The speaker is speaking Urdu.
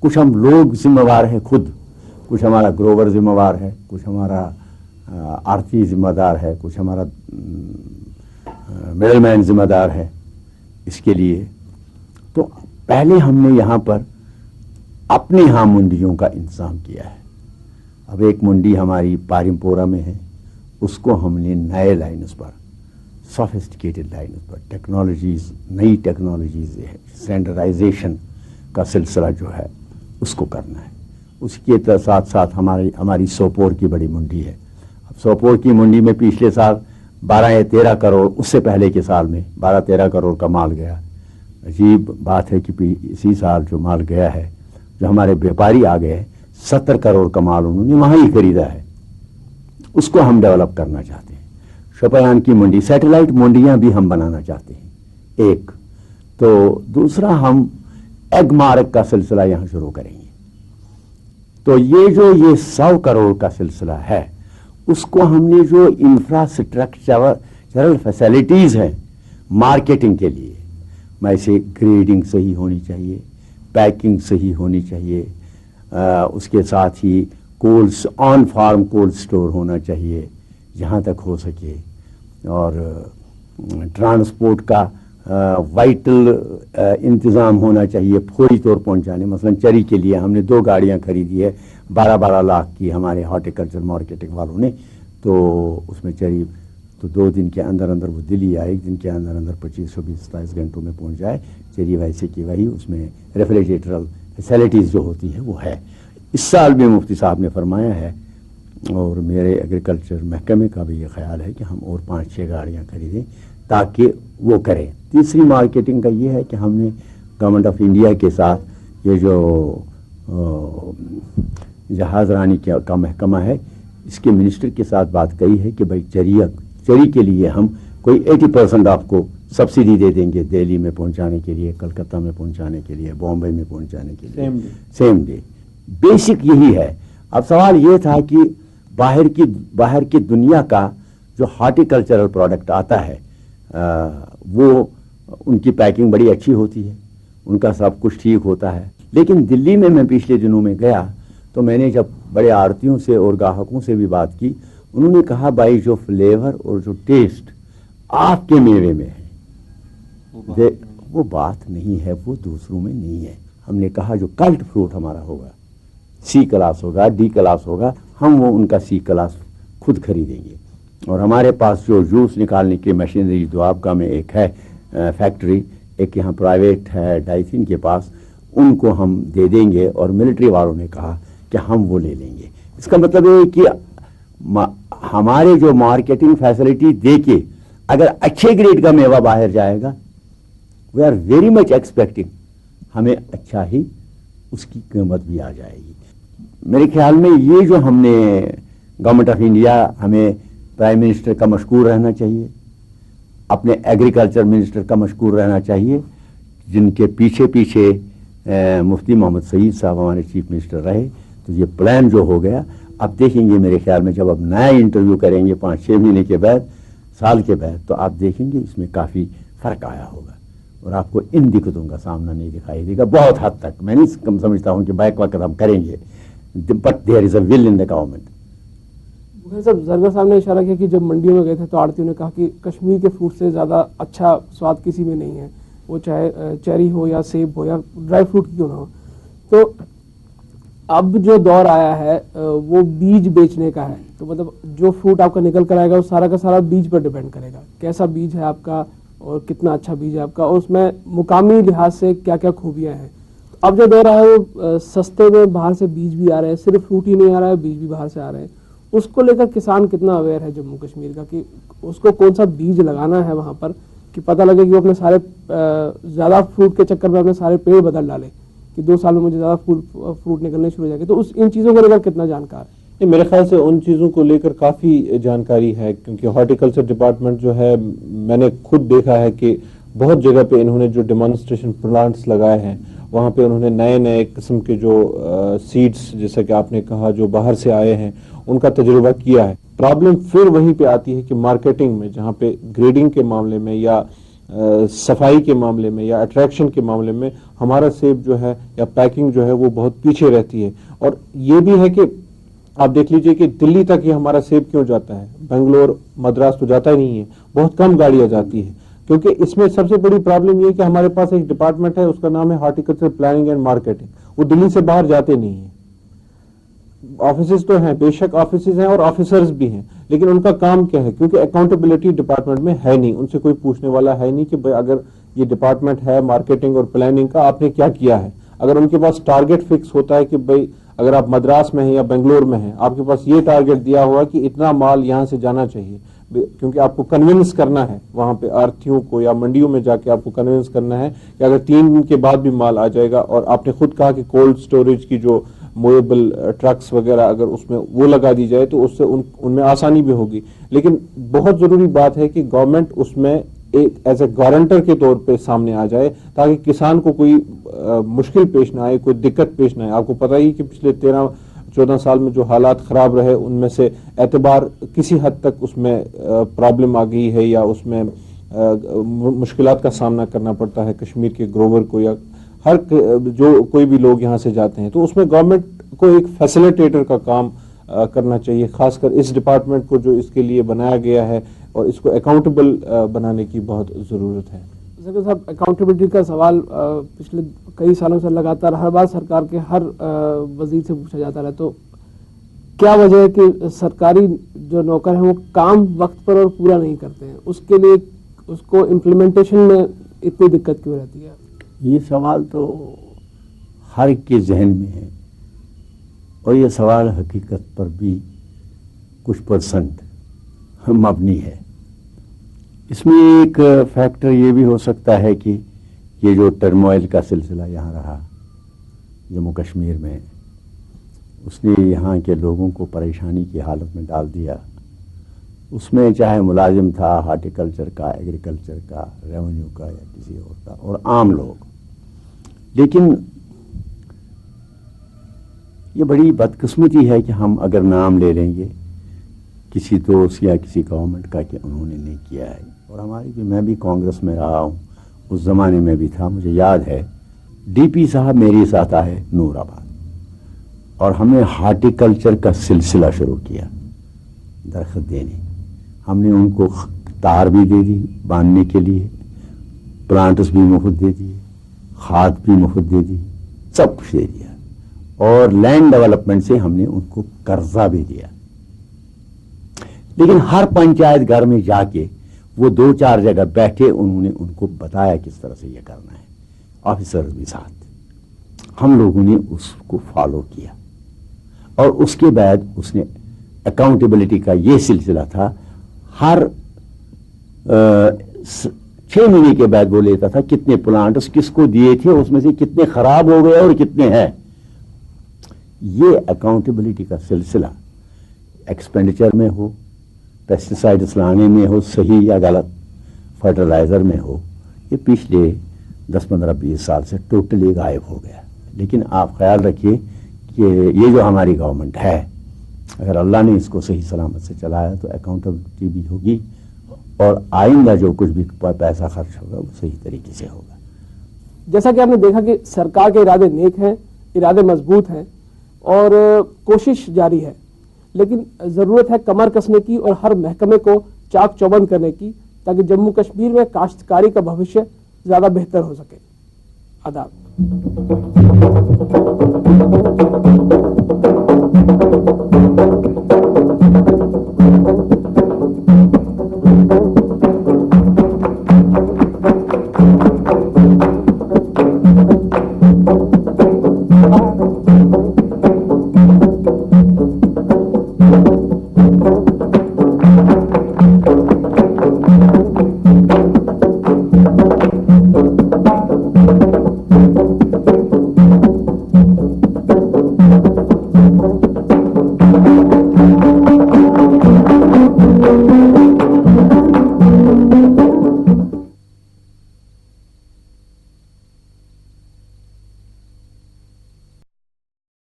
کچھ ہم لوگ ذمہ دار ہیں خود، کچھ ہمارا گروور ذمہ دار ہے، کچھ ہمارا آرتی ذمہ دار ہے، کچھ ہمارا مڈل مین ذمہ دار ہے اس کے لیے. تو پہلے ہم نے یہاں پر اپنے یہاں منڈیوں کا انتظام کیا ہے. اب ایک منڈی ہماری پارمپورہ میں ہے، اس کو ہم نے نئے لائنز پر، سوفسٹیکیٹڈ لائنز پر، ٹیکنالوجیز، نئی ٹیکنالوجیز، اسٹینڈرڈائزیشن کا سلسلہ جو ہے اس کو کرنا ہے. اس کے ساتھ ساتھ ہماری سوپور کی بڑی منڈی ہے. اب سوپور کی منڈی میں پچھلے سال 12 یا 13 کروڑ، اس سے پہلے کے سال میں 12-13 کروڑ کا مال گیا. عجیب بات ہے کہ اسی سال جو مال گیا ہے، جو ہمارے بیپاری آ گئے 70 کروڑ کا مال انہوں نے وہاں ہی خریدا ہے. اس کو ہم ڈیولپ کرنا چاہتے ہیں. شوپیان کی منڈی، سیٹلائٹ منڈیاں بھی ہم بنانا چاہتے ہیں ایک. تو دوسرا ہم ایگ مارک کا سلسلہ یہاں شروع کریں گے. تو یہ 100 کروڑ کا سلسلہ ہے، اس کو ہم نے جو انفراسٹرکچرل فیسلٹیز ہیں مارکیٹنگ کے لیے، ویسے گریڈنگ صحیح ہونی چاہیے، پیکنگ صحیح ہونی چاہیے، اس کے ساتھ ہی آن فارم کولڈ سٹور ہونا چاہیے جہاں تک ہو سکے، اور ٹرانسپورٹ کا وائٹل انتظام ہونا چاہیے فوری طور پہنچانے. مثلا چری کے لیے ہم نے 2 گاڑیاں خریدی ہے 12 لاکھ کی ہمارے ہارٹیکلچر مارکیٹنگ والوں نے. تو اس میں چری تو 2 دن کے اندر وہ دلی آئے، 1 دن کے اندر 25-27 گھنٹوں میں پہنچ جائے. چری ویسے کی وہی، اس میں ریفریجریٹرل فیسلٹیز جو ہوتی ہے وہ ہے. اس سال بھی مفتی صاحب نے فرمایا ہے، اور میرے ایگریکلچر محکمے کا بھی یہ خیال ہے کہ ہم اور 5-6 گاڑیاں خریدیں تاکہ وہ کریں. تیسری مارکیٹنگ کا یہ ہے کہ ہم نے گورنمنٹ آف انڈیا کے ساتھ یہ جو جہاز رانی کا محکمہ ہے، اس کے منسٹر کے ساتھ بات کہی ہے کہ بھائی چری کے لیے ہم کوئی 80% آپ کو سبسڈی دے دیں گے، دہلی میں پہنچانے کے لیے، کلکتہ میں پہنچانے کے لیے، بامبے میں پہنچانے کے لیے سیم ڈے. بیسک یہی ہے. اب سوال یہ تھا کہ باہر کی دنیا کا جو ہارٹیکلچرل پروڈکٹ آتا ہے وہ ان کی پیکنگ بڑی اچھی ہوتی ہے، ان کا سب کچھ ٹھیک ہوتا ہے. لیکن دلی میں پچھلے دنوں میں گیا تو میں نے جب بڑے آڑتیوں سے اور گاہکوں سے بھی بات کی، انہوں نے کہا بھائی جو فلیور اور جو ٹیسٹ آپ کے میوے میں ہے وہ بات نہیں ہے، وہ دوسروں میں نہیں ہے. ہم نے کہا جو کلٹ فروٹ ہمارا ہوگا، C کلاس ہوگا، D کلاس ہوگا، ہم وہ ان کا C کلاس خود خریدیں گے. اور ہمارے پاس جو جوس نکالنے کی مشینری دوابگاہ میں ایک ہے فیکٹری، ایک یہاں پرائیویٹ ہے ڈائسن کے پاس، ان کو ہم دے دیں گے. اور ملٹری والوں نے کہا کہ ہم وہ لے لیں گے. اس کا مطلب یہ کہ ہمارے جو مارکیٹنگ فیسلٹی دے کے اگر اچھے گریڈ کا میوہ باہر جائے گا، we are very much expecting ہمیں اچھا ہی اس کی قیمت بھی آ جائے گی. میرے خیال میں یہ جو ہم نے گورنمنٹ آف انڈیا، ہمیں پرائم منسٹر کا مشکور رہنا چاہیے، اپنے ایگریکلچر منسٹر کا مشکور رہنا چاہیے، جن کے پیچھے مفتی محمد سعید صاحب ہمارے چیف منسٹر رہے. تو یہ پلان جو ہو گیا، اب دیکھیں گے میرے خیال میں جب اب نیا انٹرویو کریں گے 5-6 مہینے کے بعد، سال کے بعد، تو آپ دیکھیں گے اس میں کافی فرق آیا ہوگا اور آپ کو ان دقتوں کا سامنا نہیں دکھائی دے گا. بہت حد تک میں نہیں سمجھتا ہوں کہ بیک وقت ہم کریں گے، but there is a will in the government. صاحب زرگر صاحب نے اشارہ کیا کہ جب منڈیوں میں گئے تھے تو آڑتیوں نے کہا کہ کشمیر کے فروٹ سے زیادہ اچھا سواد کسی میں نہیں ہے، وہ چاہے چیری ہو یا سیب ہو یا ڈرائی فروٹ کیوں نہ ہو. تو اب جو دور آیا ہے وہ بیج بیچنے کا ہے. تو مطلب جو فروٹ آپ کا نکل کر آئے گا وہ سارا کا سارا بیج پر ڈیپینڈ کرے گا، کیسا بیج ہے آپ کا اور کتنا اچھا بیج ہے آپ کا، اور اس میں مقامی لحاظ سے کیا کیا خوبیاں ہیں. اب جو دور آیا ہے وہ سستے میں باہر سے بیج بھی آ رہے ہیں، صرف فروٹ ہی نہیں آ رہا ہے، بیج بھی باہر سے آ رہے ہیں. اس کو لے کر کسان کتنا اویئر ہے جموں کشمیر کا کہ اس کو کون سا بیج لگانا ہے وہاں پر کہ پتہ لگے کہ وہ اپنے سارے زیادہ فروٹ کے چکر میں اپنے سارے پیڑ بدل ڈالے کہ 2 سال میں مجھے زیادہ فروٹ نکلنے شروع ہو جائے گے. تو ان چیزوں کو لے کر کتنا جانکار ہے؟ میرے خیال سے ان چیزوں کو لے کر کافی جانکاری ہے، کیونکہ ہارٹیکلچر ڈپارٹمنٹ جو ہے، میں نے خود دیکھا ہے کہ بہت جگہ پہ انہوں نے جو ڈیمانسٹریشن پلانٹس لگائے ہیں، وہاں پہ انہوں نے نئے قسم کے جو سیڈز، جیسا کہ آپ نے کہا، جو باہر سے آئے ہیں، ان کا تجربہ کیا ہے. پرابلم پھر وہیں پہ آتی ہے کہ مارکیٹنگ میں، جہاں پہ گریڈنگ کے معاملے میں یا صفائی کے معاملے میں یا اٹریکشن کے معاملے میں ہمارا سیب جو ہے یا پیکنگ جو ہے وہ بہت پیچھے رہتی ہے. اور یہ بھی ہے کہ آپ دیکھ لیجئے کہ دلی تک یہ ہمارا سیب کیوں جاتا ہے, بنگلور مدراس تو جاتا ہی نہیں ہے, بہت کم گاڑیاں جاتی ہیں, کیونکہ اس میں سب سے بڑی پرابلم یہ ہے کہ ہمارے پاس ایک ڈپارٹمنٹ ہے, اس کا نام ہے ہارٹیکلچر پلاننگ اینڈ مارکیٹنگ, وہ دلی سے باہر جاتے نہیں ہیں. آفیسز تو ہیں, بے شک آفیسز ہیں اور آفیسرز بھی ہیں, لیکن ان کا کام کیا ہے, کیونکہ اکاؤنٹیبلٹی ڈپارٹمنٹ میں ہے نہیں, ان سے کوئی پوچھنے والا ہے نہیں کہ بھائی اگر یہ ڈپارٹمنٹ ہے مارکیٹنگ اور پلاننگ کا, آپ نے کیا کیا ہے. اگر ان کے پاس ٹارگٹ فکس ہوتا ہے کہ بھائی اگر آپ مدراس میں ہیں یا بنگلور میں ہیں, آپ کے پاس یہ ٹارگٹ دیا ہوا کہ اتنا مال یہاں سے جانا چاہیے, کیونکہ آپ کو کنونس کرنا ہے وہاں پہ آرتھیوں کو یا منڈیوں میں جا کے آپ کو کنونس کرنا ہے کہ اگر 3 دن کے بعد بھی مال آ جائے گا, اور آپ نے خود کہا کہ کولڈ سٹوریج کی جو موویبل ٹرکس وغیرہ اگر اس میں وہ لگا دی جائے تو اس سے ان میں آسانی بھی ہوگی. لیکن بہت ضروری بات ہے کہ گورنمنٹ اس میں ایک ایز اے گارنٹر کے طور پہ سامنے آ جائے, تاکہ کسان کو کوئی مشکل پیش نہ آئے, کوئی دقت پیش نہ آئے. آپ کو پتہ ہی کہ پچھلے 13-14 سال میں جو حالات خراب رہے, ان میں سے اعتبار کسی حد تک اس میں پرابلم آ گئی ہے, یا اس میں مشکلات کا سامنا کرنا پڑتا ہے کشمیر کے گروور کو, یا ہر جو کوئی بھی لوگ یہاں سے جاتے ہیں. تو اس میں گورنمنٹ کو ایک فیسیلیٹیٹر کا کام کرنا چاہیے, خاص کر اس ڈپارٹمنٹ کو جو اس کے لیے بنایا گیا ہے, اور اس کو اکاؤنٹیبل بنانے کی بہت ضرورت ہے. زکر صاحب, اکاؤنٹیبلٹی کا سوال پچھلے کئی سالوں سے لگاتار ہر بار سرکار کے ہر وزیر سے پوچھا جاتا رہا, تو کیا وجہ ہے کہ سرکاری جو نوکر ہیں وہ کام وقت پر اور پورا نہیں کرتے ہیں, اس کے لیے اس کو امپلیمنٹیشن میں اتنی دقت کیوں رہتی ہے؟ یہ سوال تو ہر ایک کے ذہن میں ہے, اور یہ سوال حقیقت پر بھی کچھ % مبنی ہے. اس میں ایک فیکٹر یہ بھی ہو سکتا ہے کہ یہ جو ٹرموائل کا سلسلہ یہاں رہا جموں کشمیر میں, اس نے یہاں کے لوگوں کو پریشانی کی حالت میں ڈال دیا. اس میں چاہے ملازم تھا ہارٹیکلچر کا, ایگریکلچر کا, ریونیو کا یا کسی اور کا, اور عام لوگ. لیکن یہ بڑی بدقسمتی ہے کہ ہم اگر نام لے لیں گے کسی دوست یا کسی گورنمنٹ کا کہ انہوں نے نہیں کیا ہے. اور ہماری بھی, میں بھی کانگریس میں رہا ہوں, اس زمانے میں بھی تھا, مجھے یاد ہے ڈی پی صاحب میرے ساتھ آئے نور آباد, اور ہم نے ہارٹیکلچر کا سلسلہ شروع کیا درخت دینے. ہم نے ان کو تار بھی دے دی باندھنے کے لیے, پلانٹس بھی مفت دے دیے, کھاد بھی مفت دے دی, سب کچھ دے دیا, اور لینڈ ڈیولپمنٹ سے ہم نے ان کو قرضہ بھی دیا. لیکن ہر پنچایت گھر میں جا کے وہ 2-4 جگہ بیٹھے, انہوں نے ان کو بتایا کس طرح سے یہ کرنا ہے, آفیسر بھی ساتھ. ہم لوگوں نے اس کو فالو کیا, اور اس کے بعد اس نے اکاؤنٹیبلٹی کا یہ سلسلہ تھا, ہر 6 مہینے کے بعد وہ لیتا تھا کتنے پلانٹس کس کو دیے تھے, اس میں سے کتنے خراب ہو گئے اور کتنے ہیں. یہ اکاؤنٹیبلٹی کا سلسلہ ایکسپینڈیچر میں ہو, پیسٹیسائڈس لانے میں ہو, صحیح یا غلط فرٹیلائزر میں ہو, یہ پچھلے 10-15-20 سال سے ٹوٹلی غائب ہو گیا. لیکن آپ خیال رکھیے کہ یہ جو ہماری گورنمنٹ ہے, اگر اللہ نے اس کو صحیح سلامت سے چلایا تو اکاؤنٹیبلٹی بھی ہوگی, اور آئندہ جو کچھ بھی پیسہ خرچ ہوگا وہ صحیح طریقے سے ہوگا. جیسا کہ آپ نے دیکھا کہ سرکار کے ارادے نیک ہیں, ارادے مضبوط ہیں, اور کوشش جاری ہے, لیکن ضرورت ہے کمر کسنے کی اور ہر محکمے کو چاک چوبند کرنے کی, تاکہ جموں کشمیر میں کاشتکاری کا بھوشیہ زیادہ بہتر ہو سکے. آداب.